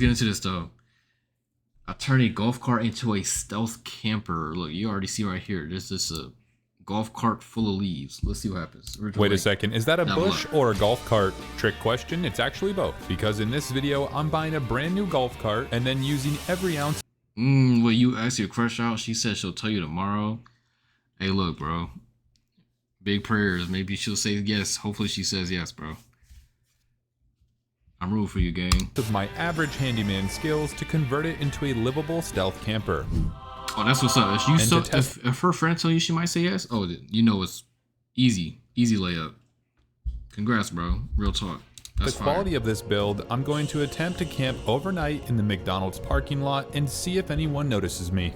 get into this though. I turn a golf cart into a stealth camper. Look, you already see right here. There's this golf cart full of leaves. Let's see what happens. Wait a second, is that a bush or a golf cart? Trick question, it's actually both. Because in this video, I'm buying a brand new golf cart and then using every ounce. Well, you asked your crush out. She said she'll tell you tomorrow. Hey, look, bro. Big prayers. Maybe she'll say yes. Hopefully she says yes, bro. I'm rooting for you, gang. Of my average handyman skills to convert it into a livable stealth camper. Oh, that's what's up. If her friend tell you she might say yes, oh, you know it's easy layup. Congrats, bro. Real talk. That's the quality of this build, I'm going to attempt to camp overnight in the McDonald's parking lot and see if anyone notices me.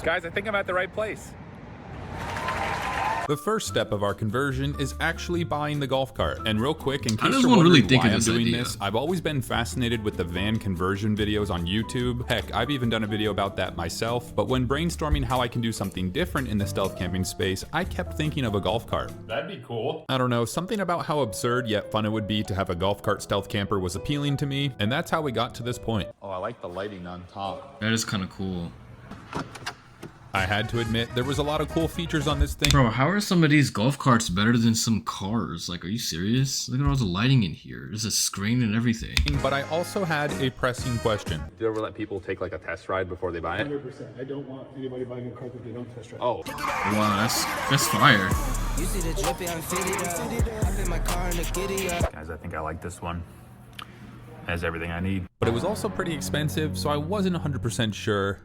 Guys, I think I'm at the right place. The first step of our conversion is actually buying the golf cart. And real quick, in case you're wondering why I'm doing this, I've always been fascinated with the van conversion videos on YouTube. Heck, I've even done a video about that myself. But when brainstorming how I can do something different in the stealth camping space, I kept thinking of a golf cart. That'd be cool. I don't know, something about how absurd yet fun it would be to have a golf cart stealth camper was appealing to me, and that's how we got to this point. Oh, I like the lighting on top. That is kind of cool. I had to admit, there was a lot of cool features on this thing. Bro, how are some of these golf carts better than some cars? Like, are you serious? Look at all the lighting in here. There's a screen and everything. But I also had a pressing question. Do you ever let people take like a test ride before they buy it? 100%. I don't want anybody buying a car that they don't test drive. Oh. Wow, that's fire. You see the drippy, I'm fitted up. I in my car and the giddy up. Guys, I think I like this one. It has everything I need. But it was also pretty expensive, so I wasn't 100% sure.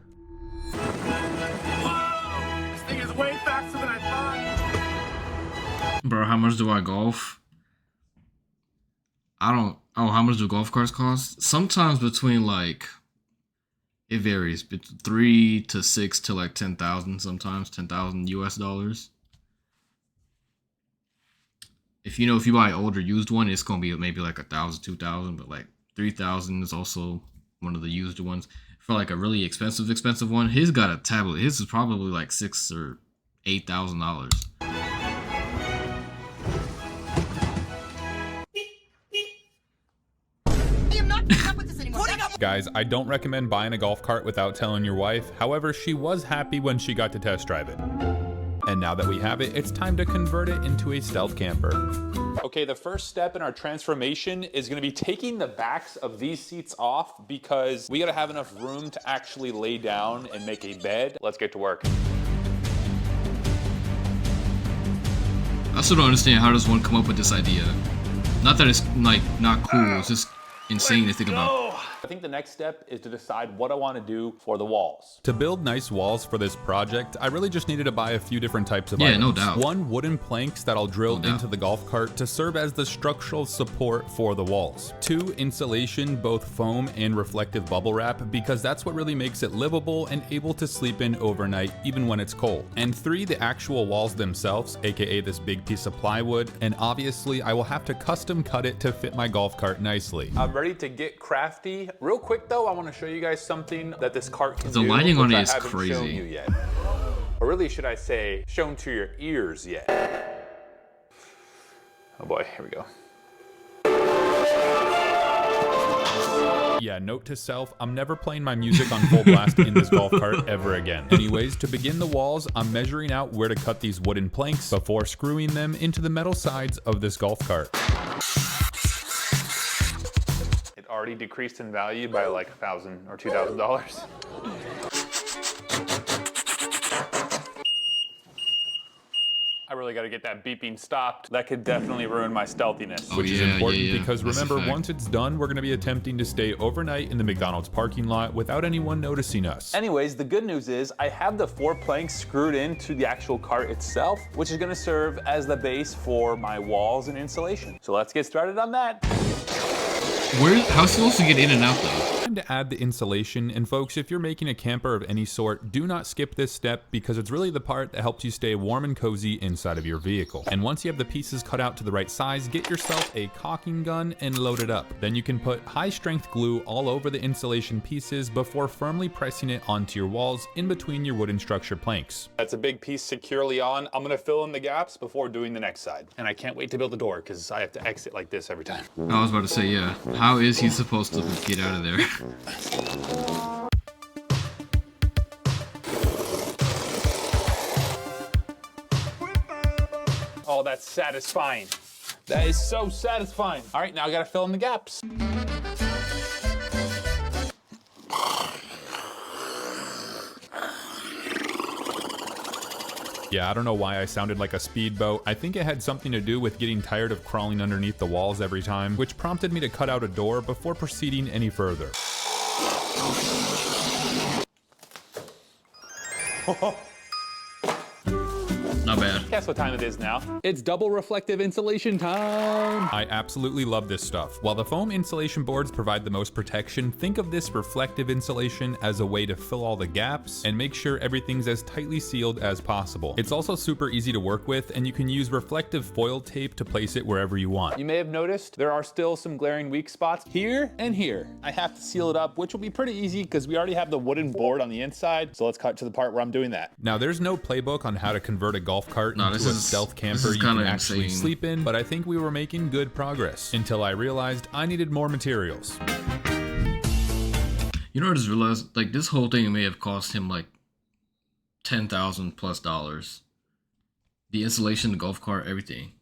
Way faster than I thought. Bro, how much do I golf? Oh, how much do golf carts cost? Sometimes between like, it varies, but 3 to 6 to like 10,000, sometimes 10,000 US dollars. If you buy an older used one, it's gonna be maybe like 1,000, 2,000, but like 3,000 is also one of the used ones. For like a really expensive one, his got a tablet. His is probably like $6,000 or $8,000. Guys, I don't recommend buying a golf cart without telling your wife. However, she was happy when she got to test drive it. And now that we have it, it's time to convert it into a stealth camper. Okay, the first step in our transformation is gonna be taking the backs of these seats off because we gotta have enough room to actually lay down and make a bed. Let's get to work. I still don't understand how does one come up with this idea. Not that it's like not cool, it's just insane to think about. I think the next step is to decide what I want to do for the walls. To build nice walls for this project, I really just needed to buy a few different types of items. No doubt. One, wooden planks that I'll drill into the golf cart to serve as the structural support for the walls. 2, insulation, both foam and reflective bubble wrap, because that's what really makes it livable and able to sleep in overnight even when it's cold. And 3, the actual walls themselves, aka this big piece of plywood, and obviously I will have to custom cut it to fit my golf cart nicely. I'm ready to get crafty. Real quick though, I want to show you guys something that this cart can do. The lighting on it is I haven't crazy. shown you yet. Or really, should I say, shown to your ears yet? Oh boy, here we go. Yeah, note to self, I'm never playing my music on full blast in this golf cart ever again. Anyways, to begin the walls, I'm measuring out where to cut these wooden planks before screwing them into the metal sides of this golf cart. Already decreased in value by like $1,000 or $2,000. I really got to get that beeping stopped. That could definitely ruin my stealthiness, which is important because remember, once it's done, we're going to be attempting to stay overnight in the McDonald's parking lot without anyone noticing us. Anyways, the good news is I have the 4 planks screwed into the actual cart itself, which is going to serve as the base for my walls and insulation. So let's get started on that. How's it supposed to get in and out though? Time to add the insulation, and folks, if you're making a camper of any sort, do not skip this step because it's really the part that helps you stay warm and cozy inside of your vehicle. And once you have the pieces cut out to the right size, get yourself a caulking gun and load it up. Then you can put high strength glue all over the insulation pieces before firmly pressing it onto your walls in between your wooden structure planks. That's a big piece securely on. I'm gonna fill in the gaps before doing the next side. And I can't wait to build the door because I have to exit like this every time. I was about to say, yeah. How is he supposed to get out of there? Oh, that's satisfying. That is so satisfying. All right, now I gotta fill in the gaps. Yeah, I don't know why I sounded like a speedboat. I think it had something to do with getting tired of crawling underneath the walls every time, which prompted me to cut out a door before proceeding any further. Not bad. Guess what time it is now? It's double reflective insulation time. I absolutely love this stuff. While the foam insulation boards provide the most protection, think of this reflective insulation as a way to fill all the gaps and make sure everything's as tightly sealed as possible. It's also super easy to work with, and you can use reflective foil tape to place it wherever you want. You may have noticed there are still some glaring weak spots here and here. I have to seal it up, which will be pretty easy because we already have the wooden board on the inside. So let's cut to the part where I'm doing that. Now, there's no playbook on how to convert a golf cart into a stealth camper you can actually sleep in, but I think we were making good progress until I realized I needed more materials. You know, I just realized, like, this whole thing may have cost him like $10,000+ the installation, the golf cart, everything.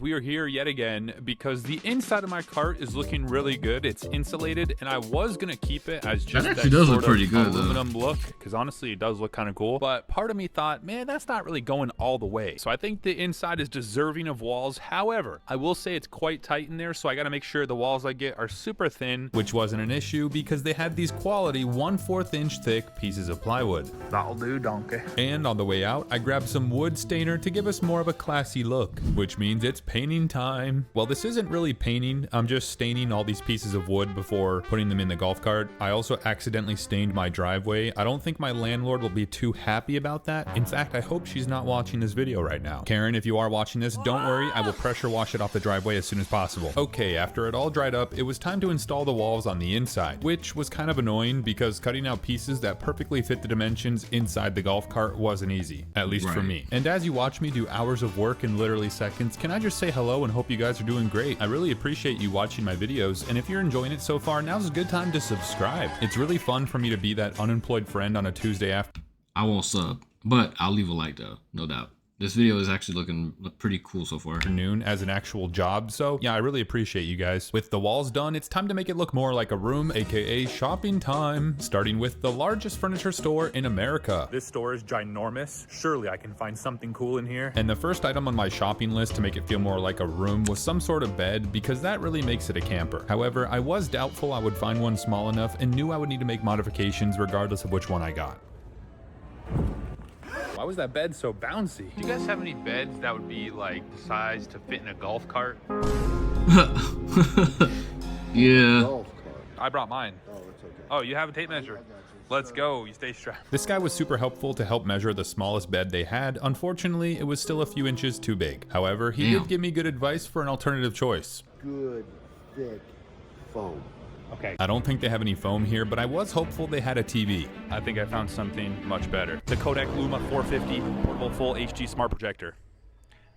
We are here yet again because the inside of my cart is looking really good. It's insulated, and I was gonna keep it as just that actually does look pretty good, aluminum look, because honestly, it does look kind of cool. But part of me thought, man, that's not really going all the way. So I think the inside is deserving of walls. However, I will say it's quite tight in there, so I gotta make sure the walls I get are super thin, which wasn't an issue because they had these quality 1/4 inch thick pieces of plywood. That'll do, donkey. And on the way out, I grabbed some wood stainer to give us more of a classy look, which means it's painting time. Well, this isn't really painting. I'm just staining all these pieces of wood before putting them in the golf cart. I also accidentally stained my driveway. I don't think my landlord will be too happy about that. In fact, I hope she's not watching this video right now. Karen, if you are watching this, don't worry. I will pressure wash it off the driveway as soon as possible. Okay, after it all dried up, it was time to install the walls on the inside, which was kind of annoying because cutting out pieces that perfectly fit the dimensions inside the golf cart wasn't easy, at least for me. And as you watch me do hours of work in literally seconds, can I just say hello and hope you guys are doing great? I really appreciate you watching my videos, and if you're enjoying it so far, now's a good time to subscribe. It's really fun for me to be that unemployed friend on a Tuesday after. I won't sub, but I'll leave a like though, no doubt. This video is actually looking pretty cool so far. Afternoon as an actual job, so yeah, I really appreciate you guys. With the walls done, it's time to make it look more like a room, aka shopping time. Starting with the largest furniture store in America. This store is ginormous. Surely I can find something cool in here. And the first item on my shopping list to make it feel more like a room was some sort of bed, because that really makes it a camper. However, I was doubtful I would find one small enough and knew I would need to make modifications regardless of which one I got. Why was that bed so bouncy? Do you guys have any beds that would be like the size to fit in a golf cart? Yeah. Golf cart. I brought mine. Oh, it's okay. Oh, you have a tape measure. Let's go. You stay strapped. This guy was super helpful to help measure the smallest bed they had. Unfortunately, it was still a few inches too big. However, he did give me good advice for an alternative choice. Good, thick foam. Okay. I don't think they have any foam here, but I was hopeful they had a TV. I think I found something much better. The Kodak Luma 450 portable full HD smart projector.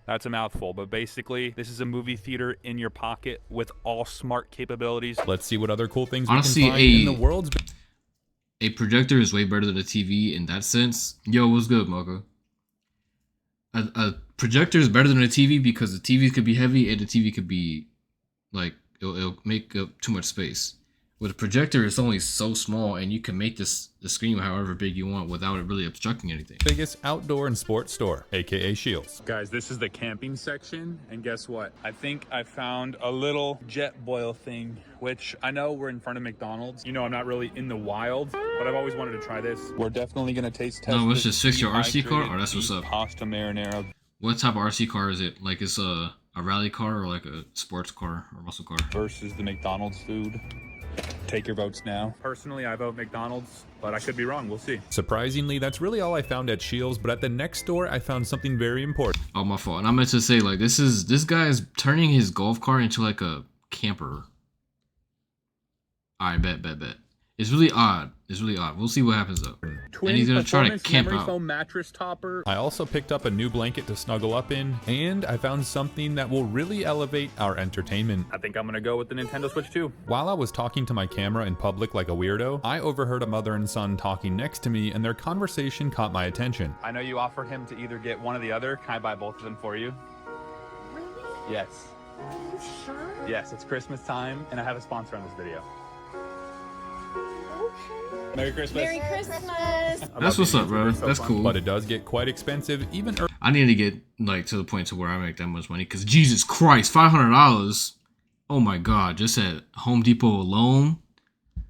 That's a mouthful, but basically, this is a movie theater in your pocket with all smart capabilities. Let's see what other cool things Honestly, we can find in the world's... A projector is way better than a TV in that sense. Yo, what's good, Mocha? A projector is better than a TV because the TV could be heavy and the TV could be, like, it'll make up too much space. With a projector, it's only so small, and you can make the screen however big you want without it really obstructing anything. Biggest outdoor and sports store, aka Shields. Guys, this is the camping section, and guess what? I think I found a little jet boil thing, which I know we're in front of McDonald's. You know, I'm not really in the wild, but I've always wanted to try this. We're definitely gonna taste test. No, let's just fix your RC car. Oh, that's what's up. Pasta marinara. What type of RC car is it? Like, it's a rally car or like a sports car or muscle car? Versus the McDonald's food. Take your votes now. Personally, I vote McDonald's, but I could be wrong. We'll see. Surprisingly, that's really all I found at Shields, but at the next store, I found something very important. Oh, my fault. And I meant to say, like, this guy is turning his golf cart into like a camper. Alright, bet. It's really odd. It's really odd. We'll see what happens though. Twin And he's gonna try to performance camp memory out. foam mattress topper. I also picked up a new blanket to snuggle up in, and I found something that will really elevate our entertainment. I think I'm gonna go with the Nintendo Switch 2. While I was talking to my camera in public like a weirdo, I overheard a mother and son talking next to me, and their conversation caught my attention. I know you offered him to either get one or the other. Can I buy both of them for you? Really? Yes. Are you sure? Yes, it's Christmas time, and I have a sponsor on this video. Okay. Merry Christmas. Merry Christmas. That's what's up, bro. That's cool. But it does get quite expensive, even I need to get like to the point to where I make that much money. Cause Jesus Christ, $500. Oh my God, just at Home Depot alone.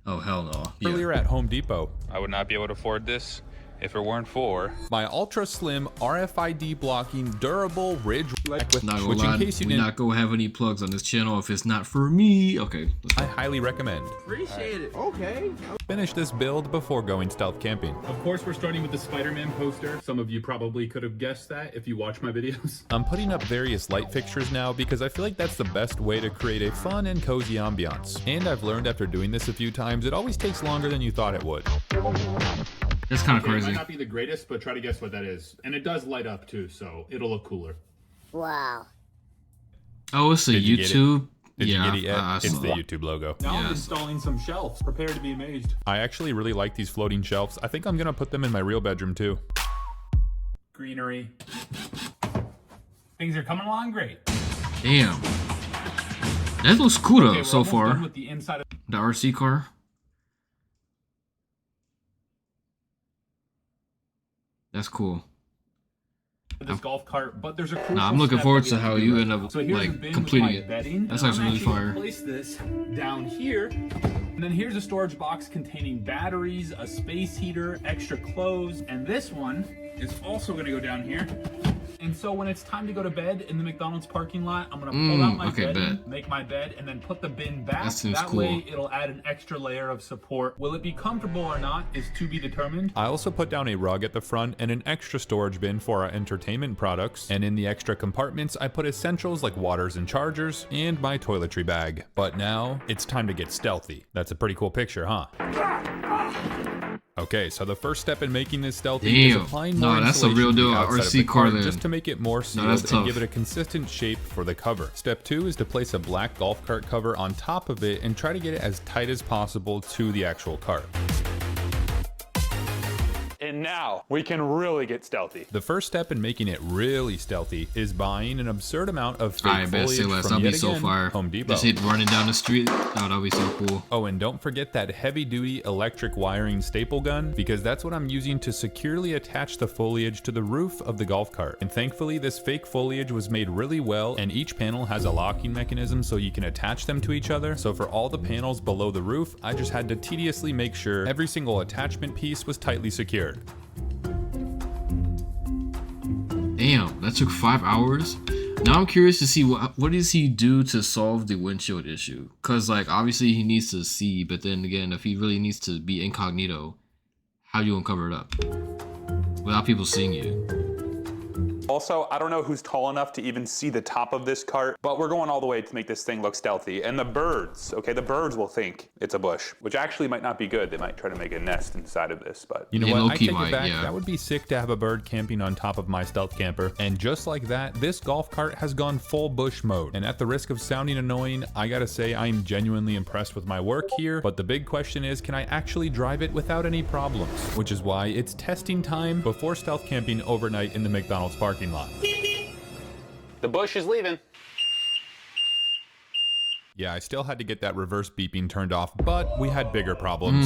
Oh hell no. Yeah. earlier at Home Depot. I would not be able to afford this if it weren't for My ultra slim RFID blocking durable Ridge rack with, Not gonna which lie, in case you we didn't, not gonna have any plugs on this channel if it's not for me. Okay, let's I go. highly recommend. appreciate it. Okay. Finish this build before going stealth camping. Of course, we're starting with the Spider-Man poster. Some of you probably could have guessed that if you watch my videos. I'm putting up various light fixtures now because I feel like that's the best way to create a fun and cozy ambiance. And I've learned after doing this a few times, it always takes longer than you thought it would. That's kind of Okay, it crazy. might not be the greatest, but try to guess what that is. And it does light up too, so it'll look cooler. Wow. Oh, it's a Did you get it? YouTube. Did Yeah, you get it yet? I It's saw the that. YouTube logo. Now Yeah. I'm installing some shelves. Prepare to be amazed. I actually really like these floating shelves. I think I'm gonna put them in my real bedroom too. Greenery. Things are coming along great. Damn. That looks cool though Okay, we're so almost far. done with the inside of The RC car. That's cool. this golf cart, but there's a crucial Nah, I'm looking step forward that to we have how to do you right end now. up So here's a like bin completing with my it. bedding. That's I'm actually really actually fire. gonna place this down here. And then here's a storage box containing batteries, a space heater, extra clothes, and this one is also gonna go down here. And so when it's time to go to bed in the McDonald's parking lot, I'm gonna pull out my okay, bedding, bet. make my bed, and then put the bin back. That seems That way cool. it'll add an extra layer of support. Will it be comfortable or not is to be determined. I also put down a rug at the front and an extra storage bin for our entertainment products. And in the extra compartments, I put essentials like waters and chargers and my toiletry bag. But now it's time to get stealthy. That's a pretty cool picture, huh? Okay, so the first step in making this stealthy is Damn. applying No, more that's a insulation real to the deal, outside of RC the car cart then. just to make it more that's sealed and tough. give it a consistent shape for the cover. Step 2 is to place a black golf cart cover on top of it and try to get it as tight as possible to the actual cart. And now we can really get stealthy. The first step in making it really stealthy is buying an absurd amount of fake I bet say foliage less. from That'll be yet so again, fire. Home Depot. Just hit running down the street. Oh, that'll be so cool. Oh, and don't forget that heavy-duty electric wiring staple gun, because that's what I'm using to securely attach the foliage to the roof of the golf cart. And thankfully, this fake foliage was made really well, and each panel has a locking mechanism so you can attach them to each other. So for all the panels below the roof, I just had to tediously make sure every single attachment piece was tightly secured. Damn, that took 5 hours. Now I'm curious to see what does he do to solve the windshield issue? Cause like obviously he needs to see, but then again, if he really needs to be incognito, how do you uncover it up without people seeing you? Also, I don't know who's tall enough to even see the top of this cart, but we're going all the way to make this thing look stealthy. And the birds, okay, the birds will think it's a bush, which actually might not be good. They might try to make a nest inside of this, but You know Yeah, what? I low-key take might, it back. yeah. That would be sick to have a bird camping on top of my stealth camper. And just like that, this golf cart has gone full bush mode. And at the risk of sounding annoying, I gotta say I am genuinely impressed with my work here. But the big question is, can I actually drive it without any problems? Which is why it's testing time before stealth camping overnight in the McDonald's parking lot. the bush is leaving. Yeah, I still had to get that reverse beeping turned off, but we had bigger problems.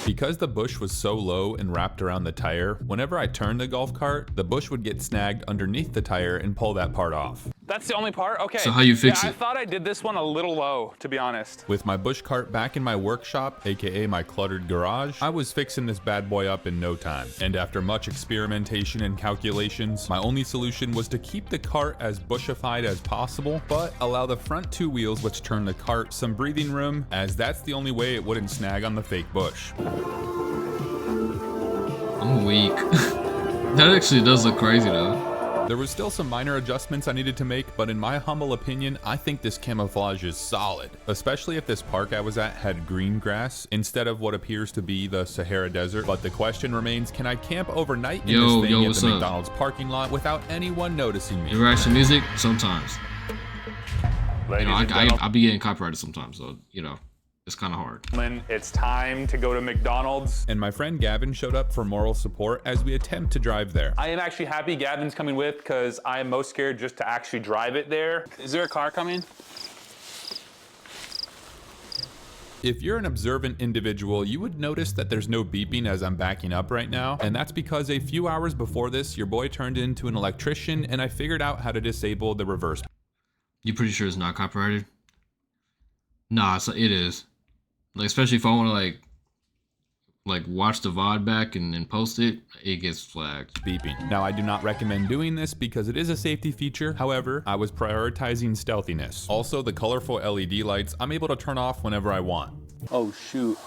Because the bush was so low and wrapped around the tire, whenever I turned the golf cart, the bush would get snagged underneath the tire and pull that part off. That's the only part? Okay. So how you fix I it? thought I did this one a little low, to be honest. With my bush cart back in my workshop, aka my cluttered garage, I was fixing this bad boy up in no time. And after much experimentation and calculations, my only solution was to keep the cart as bushified as possible, but allow the front two wheels which turn the cart some breathing room, as that's the only way it wouldn't snag on the fake bush. I'm weak. That actually does look crazy though. There was still some minor adjustments I needed to make, but in my humble opinion, I think this camouflage is solid, especially if this park I was at had green grass instead of what appears to be the Sahara Desert. But the question remains, can I camp overnight in this thing at the McDonald's parking lot without anyone noticing me? You ever some music? Sometimes. Ladies You know, and gentlemen, I be getting copyrighted sometimes, so, you know, it's kind of hard. it's time to go to McDonald's. And my friend Gavin showed up for moral support as we attempt to drive there. I am actually happy Gavin's coming with because I am most scared just to actually drive it there. Is there a car coming? If you're an observant individual, you would notice that there's no beeping as I'm backing up right now, and that's because a few hours before this, your boy turned into an electrician and I figured out how to disable the reverse. You pretty sure it's not copyrighted? Nah, so it is. Like, especially if I want to like watch the VOD back and then post it, it gets flagged. Beeping. Now, I do not recommend doing this because it is a safety feature. However, I was prioritizing stealthiness. Also, the colorful LED lights, I'm able to turn off whenever I want. Oh, shoot.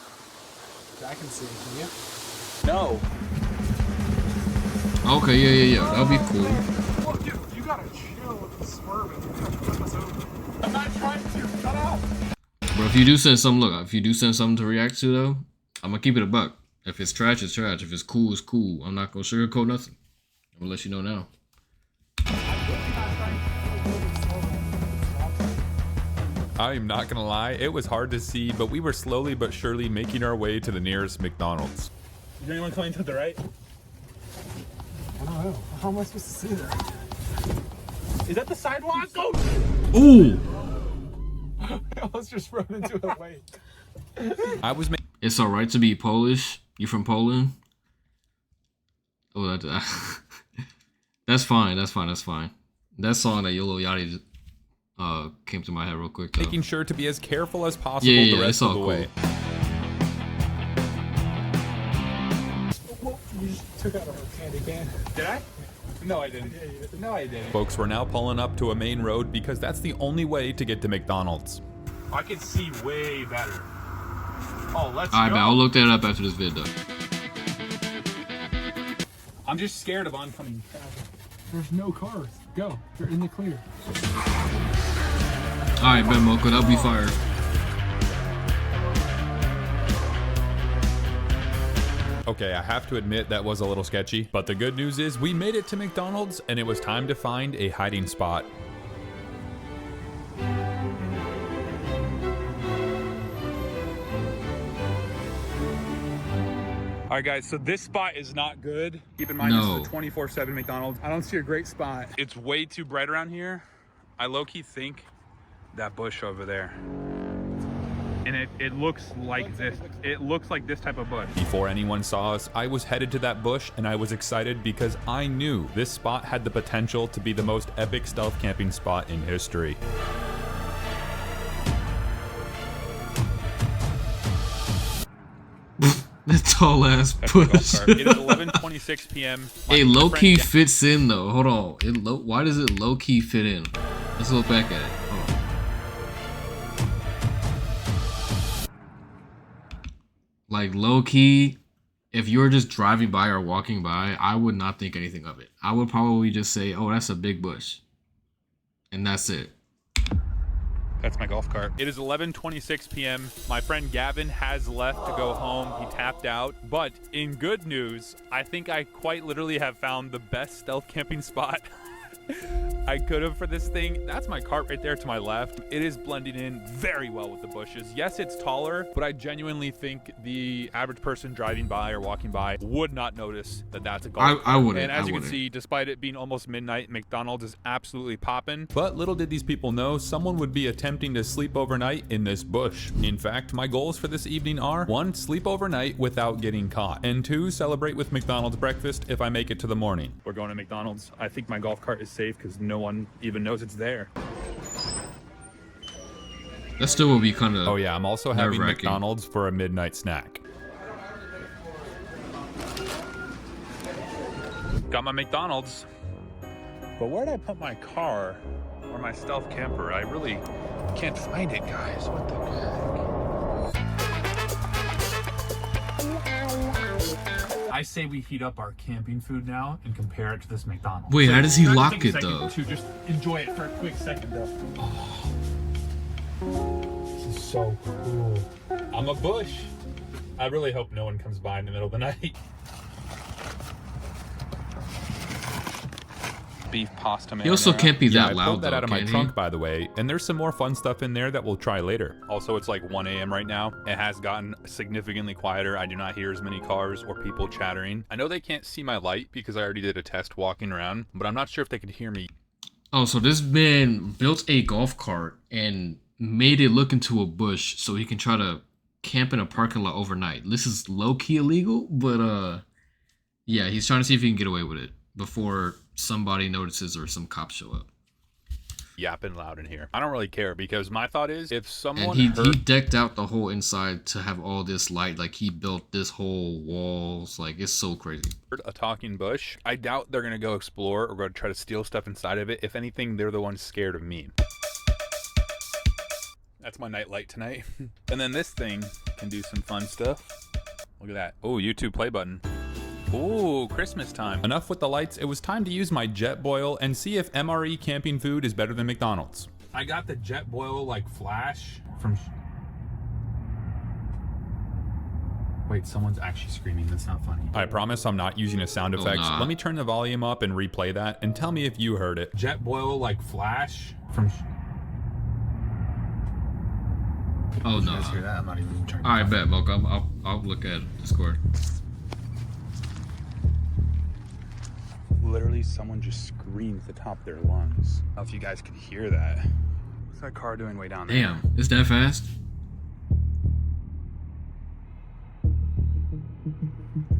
I can see it, can you? No. Okay, yeah. That'll be cool. Look, dude, you gotta chill with the swerving. You're gonna flip us over. I'm not trying to. Shut up. But if you do send something, look, if you do send something to react to, though, I'm gonna keep it a buck. If it's trash, it's trash. If it's cool, it's cool. I'm not gonna sugarcoat nothing. I'm gonna let you know now. I'm not gonna lie, it was hard to see, but we were slowly but surely making our way to the nearest McDonald's. Is anyone coming to the right? I don't know. How am I supposed to see that? Is that the sidewalk? Go! Ooh! I almost just run into a lake. I was It's alright to be Polish. You from Poland? Oh, that's fine. That's fine. That song that Yo Yachty came to my head real quick, though. making sure to be as careful as possible Yeah, the rest it's all of the cool. way. Whoa, you just took out a candy can. Did I? No, I didn't. Yeah, you did. No, I didn't. Folks, we're now pulling up to a main road because that's the only way to get to McDonald's. I can see way better. Oh, let's Alright, go. man, I'll look that up after this vid, though. I'm just scared of oncoming traffic. There's no cars. Go. You're in the clear. Alright, Ben Mocha, that'll be fire. Okay, I have to admit that was a little sketchy, but the good news is we made it to McDonald's and it was time to find a hiding spot. All right, guys, so this spot is not good. Keep in mind, No. this is a 24/7 McDonald's. I don't see a great spot. It's way too bright around here. I low-key think that bush over there. And it looks like this. It looks like this type of bush. Before anyone saw us, I was headed to that bush and I was excited because I knew this spot had the potential to be the most epic stealth camping spot in history. That tall ass That's my golf bush. cart. It is 11:26 p.m. My Hey, low key friend- fits in though. Hold on. Why does it low key fit in? Let's look back at it. Hold on. Like low key, if you were just driving by or walking by, I would not think anything of it. I would probably just say, "Oh, that's a big bush," and that's it. That's my golf cart. It is 11:26 p.m. My friend Gavin has left to go home. He tapped out. But in good news, I think I quite literally have found the best stealth camping spot I could have for this thing. That's my cart right there to my left. It is blending in very well with the bushes. Yes, it's taller, but I genuinely think the average person driving by or walking by would not notice that that's a golf I cart. wouldn't. And as I you can wouldn't. see, despite it being almost midnight, McDonald's is absolutely popping. But little did these people know, someone would be attempting to sleep overnight in this bush. In fact, my goals for this evening are 1. Sleep overnight without getting caught, and 2. Celebrate with McDonald's breakfast if I make it to the morning. We're going to McDonald's. I think my golf cart is safe because no one even knows it's there. That still will be kind of. Oh yeah, I'm also having Nerve-wracking. McDonald's for a midnight snack. Got my McDonald's. But where'd I put my car or my stealth camper? I really can't find it, guys. What the heck? I say we heat up our camping food now and compare it to this McDonald's. Wait, how does he Try to lock take a it, second though? To just enjoy it for a quick second though. This is so cool. I'm a bush. I really hope no one comes by in the middle of the night. Beef pasta marinara. He also can't be that I loud pulled that though, out of my can he? trunk, by the way, and there's some more fun stuff in there that we'll try later. Also, it's like 1 a.m. right now. It has gotten significantly quieter. I do not hear as many cars or people chattering. I know they can't see my light because I already did a test walking around, but I'm not sure if they could hear me. Oh, so this man built a golf cart and made it look into a bush so he can try to camp in a parking lot overnight. This is low-key illegal, but yeah, he's trying to see if he can get away with it before somebody notices or some cops show up. Yapping loud in here. I don't really care because my thought is if someone And he decked out the whole inside to have all this light. Like he built this whole walls. Like it's so crazy. heard a talking bush, I doubt they're gonna go explore or go try to steal stuff inside of it. If anything, they're the ones scared of me. That's my nightlight tonight. And then this thing can do some fun stuff. Look at that. Oh, YouTube play button. Ooh, Christmas time. Enough with the lights. It was time to use my Jetboil and see if MRE camping food is better than McDonald's. I got the Jetboil like flash from. Wait, someone's actually screaming. That's not funny. I promise I'm not using a sound effects. nah. Let me turn the volume up and replay that and tell me if you heard it. Jetboil like flash from. Oh no. Guys hear that? I'm not even trying. All right, bet, Mocha. I'll look at Discord. Literally, someone just screamed at the top of their lungs. I don't know if you guys could hear that. What's that car doing way down there? Damn, it's that fast?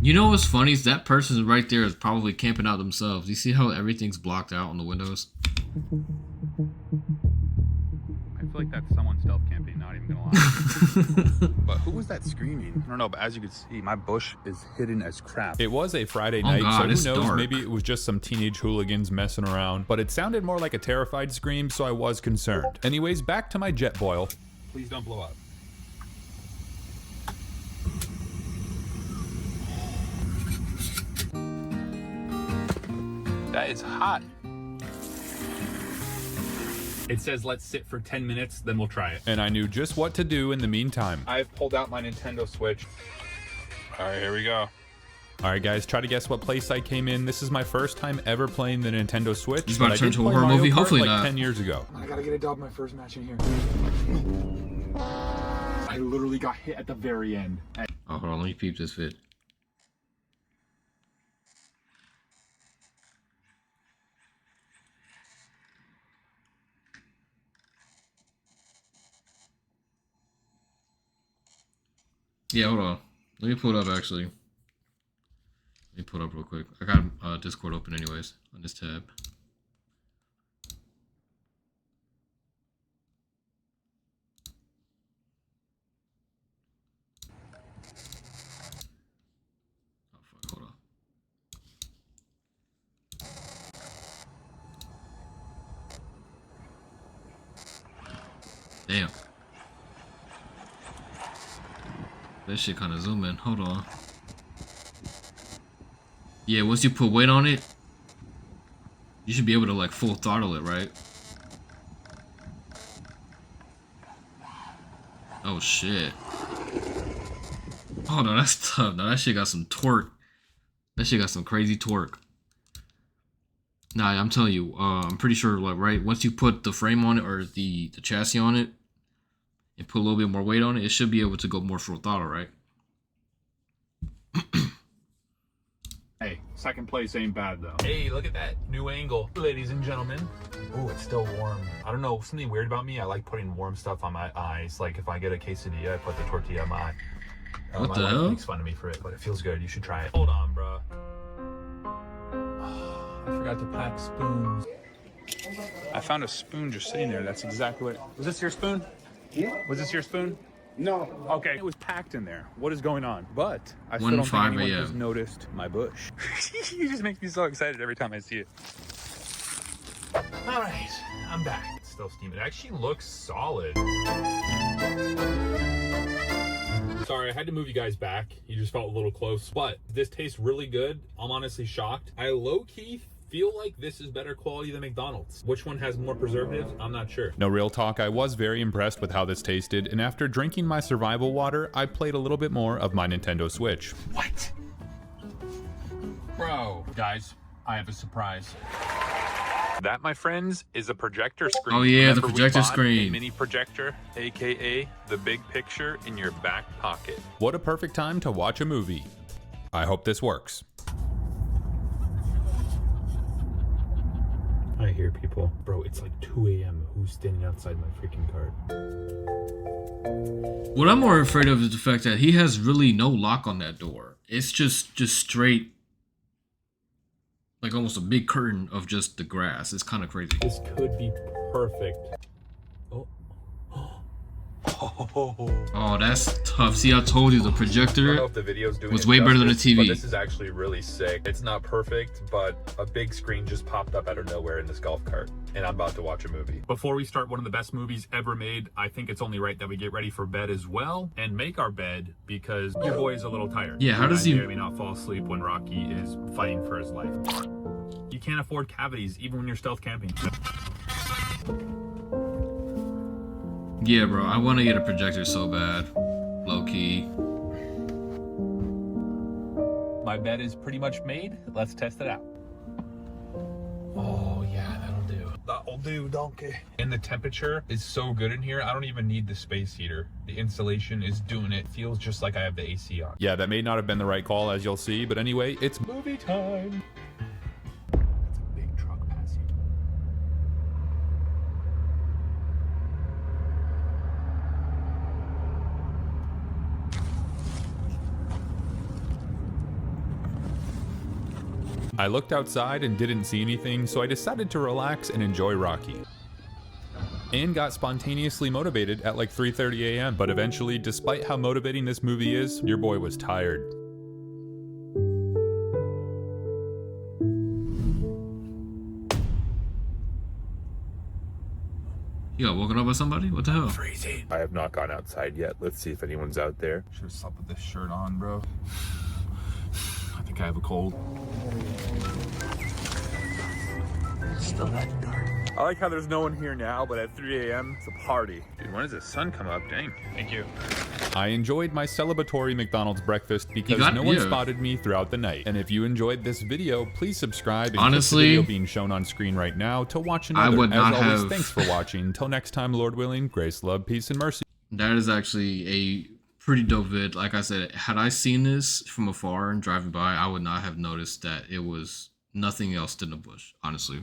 You know what's funny is that person right there is probably camping out themselves. You see how everything's blocked out on the windows? I feel like that's someone stealth camping, not even gonna lie. But who was that screaming? I don't know, but as you can see, my bush is hidden as crap. It was a Friday Oh night, God, it's so who knows, dark. maybe it was just some teenage hooligans messing around, but it sounded more like a terrified scream, so I was concerned. Anyways, back to my Jetboil. Please don't blow up. That is hot. It says let's sit for 10 minutes, then we'll try it. And I knew just what to do in the meantime. I've pulled out my Nintendo Switch. All right, here we go. Alright guys, try to guess what place I came in. This is my first time ever playing the Nintendo Switch. He's about but to turn I did into a play horror Mario movie? Kart Hopefully like not. 10 years ago. I gotta get a dub my first match in here. I literally got hit at the very end. Oh, hold on, let me peep this vid. Yeah, hold on. Let me pull it up actually. Let me pull it up real quick. I got Discord open anyways on this tab. Oh fuck, hold on. Damn. That shit kind of zoom in. Hold on. Yeah, once you put weight on it, you should be able to like full throttle it, right? Oh shit. Oh no, that's tough. No, that shit got some torque. That shit got some crazy torque. Nah, I'm telling you, I'm pretty sure like right once you put the frame on it or the chassis on it and put a little bit more weight on it, it should be able to go more full throttle, right? Hey, second place ain't bad though. Hey, look at that new angle, ladies and gentlemen. Oh, it's still warm. I don't know, something weird about me. I like putting warm stuff on my eyes. Like if I get a quesadilla, I put the tortilla on my eye. What my the wife hell? makes fun of me for it, but it feels good. You should try it. Hold on, bro. I forgot to pack spoons. I found a spoon just sitting there. That's exactly what. Was this your spoon? Was this your spoon? No. Okay. It was packed in there. What is going on? But I still 1 don't think 5 anyone a.m. has noticed my bush. You just make me so excited every time I see it. All right, I'm back. It's still steaming. It actually looks solid. Sorry, I had to move you guys back. You just felt a little close, but this tastes really good. I'm honestly shocked. I low-key feel like this is better quality than McDonald's. Which one has more preservatives? I'm not sure. No, real talk, I was very impressed with how this tasted, and after drinking my survival water, I played a little bit more of my Nintendo Switch. What? Bro. Guys, I have a surprise. That, my friends, is a projector screen. Oh yeah, Remember the we projector bought screen. A mini projector, aka the big picture in your back pocket. What a perfect time to watch a movie. I hope this works. I hear people. Bro, it's like 2 a.m. Who's standing outside my freaking car? What I'm more afraid of is the fact that he has really no lock on that door. It's just straight, like almost a big curtain of just the grass. It's kind of crazy. This could be perfect. Oh. Oh, that's tough. See, I told you the I don't know projector if the video's doing was it way better than the justice, but TV. this is actually really sick. It's not perfect, but a big screen just popped up out of nowhere in this golf cart, and I'm about to watch a movie. Before we start one of the best movies ever made, I think it's only right that we get ready for bed as well and make our bed because your boy is a little tired. Yeah, how does I he- may or may not fall asleep when Rocky is fighting for his life. You can't afford cavities even when you're stealth camping. Yeah, bro, I want to get a projector so bad. Low key. My bed is pretty much made. Let's test it out. Oh yeah, that'll do. That'll do, donkey. And the temperature is so good in here, I don't even need the space heater. The insulation is doing it. Feels just like I have the AC on. Yeah, that may not have been the right call, as you'll see, but anyway, it's Movie time. That's a big truck passing. I looked outside and didn't see anything, so I decided to relax and enjoy Rocky. And got spontaneously motivated at like 3:30 a.m. But eventually, despite how motivating this movie is, your boy was tired. You got woken up by somebody? What the hell? Freezing. I have not gone outside yet. Let's see if anyone's out there. Should have slept with this shirt on, bro. I think I have a cold. Still that dark. I like how there's no one here now, but at 3 a.m. it's a party. Dude, when does the sun come up? Dang. Thank you. I enjoyed my celebratory McDonald's breakfast because got- no one yeah. spotted me throughout the night. And if you enjoyed this video, please subscribe and Honestly, click the video being shown on screen right now to watch I another. would not As always, have- thanks for watching. Till next time, Lord willing, grace, love, peace, and mercy. That is actually a pretty dope vid. Like I said, had I seen this from afar and driving by, I would not have noticed that it was nothing else than a bush, honestly.